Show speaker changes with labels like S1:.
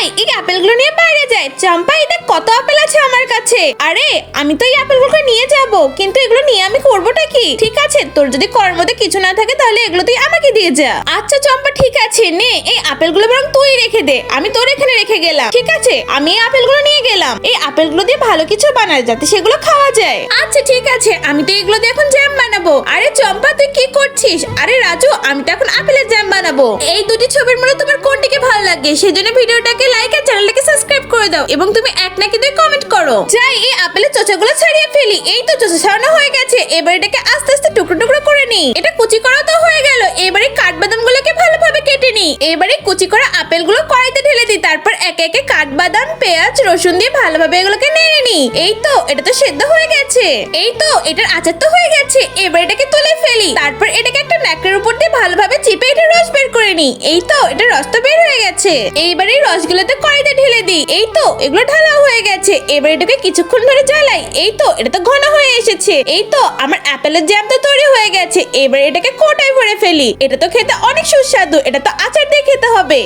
S1: যাই এই আপেলগুলো নিয়ে বাইরে যাই। চম্পা, এই দেখ কত আপেল আছে আমার কাছে। আরে আমি তো এই আপেলগুলো নিয়ে যাব, কিন্তু এগুলো নিয়ে আমি করবোটা কি? ঠিক আছে, তোর যদি করার মধ্যে কিছু না থাকে তাহলে এগুলো তুই আমাকে দিয়ে যা। আচ্ছা চম্পা, ঠিক আছে, নে এই আপেলগুলো বরং তুই রেখে দে, আমি তোর এখানে রেখে গেলাম। ঠিক আছে, আমি এই আপেলগুলো নিয়ে গেলাম। এই আপেলগুলো দিয়ে ভালো কিছু বানায় যাতে সেগুলো খাওয়া যায়। আচ্ছা ঠিক আছে, আমি তো এগুলো দিয়ে এখন জ্যাম বানাবো। আরে চম্পা, তুই কি করছিস? আরে রাজু, আমি তো এখন আপেলের জ্যাম বানাবো। এই দুটি ছবির মধ্যে তোমার কোনটিকে ভালো লাগে সেজন্য ভিডিওটাকে লাইক আর চ্যানেলটাকে সাবস্ক্রাইব করে দাও এবং তুমি এক নাকি দুই কমেন্ট করো। যাই এই আপেলের চোচাগুলো ছাড়িয়ে ফেলি। এই তো চোচা ছাড়ানো হয়ে গেছে, এবার এটাকে আস্তে আস্তে টুকরো টুকরো করে নি। এটা কুচি করা তো হয়ে গেল, এবারে কাঠবাদামগুলোকে ভালোভাবে কেটে নি। এবারে কুচি করা আপেলগুলো কড়াইতে ঢেলে দিই, তারপর একে একে কাঠবাদাম, পেঁয়াজ, রসুন দিয়ে ভালোভাবে এগুলোকে নেড়ে নি। এই তো এটা তো সেদ্ধ হয়ে গেছে। এই তো এটার আচার তো হয়ে গেছে, এবার এটাকে তুলে ফেলি। তারপর এটাকে একটা ন্যাকড়ার উপর দিয়ে ভালোভাবে চিপে এটা রস বের করে নি। এই তো এটা রস তো বের হয়ে গেছে। এইবার এই রসগুলোতে কড়াইতে ঢেলে দিই। এই তো এগুলো ঢালাও হয়ে গেছে, এবার এটাকে কিছুক্ষণ ধরে জ্বালাই। এই তো এটা তো ঘন হয়ে এসেছে। এই তো আমার আপেলের জ্যাম তো তৈরি হয়ে গেছে, এবার এটাকে কোটায় ভরে ফেলি। এটা তো খেতে অনেক সুস্বাদু, এটা তো আচার দিয়ে খেতে হবে।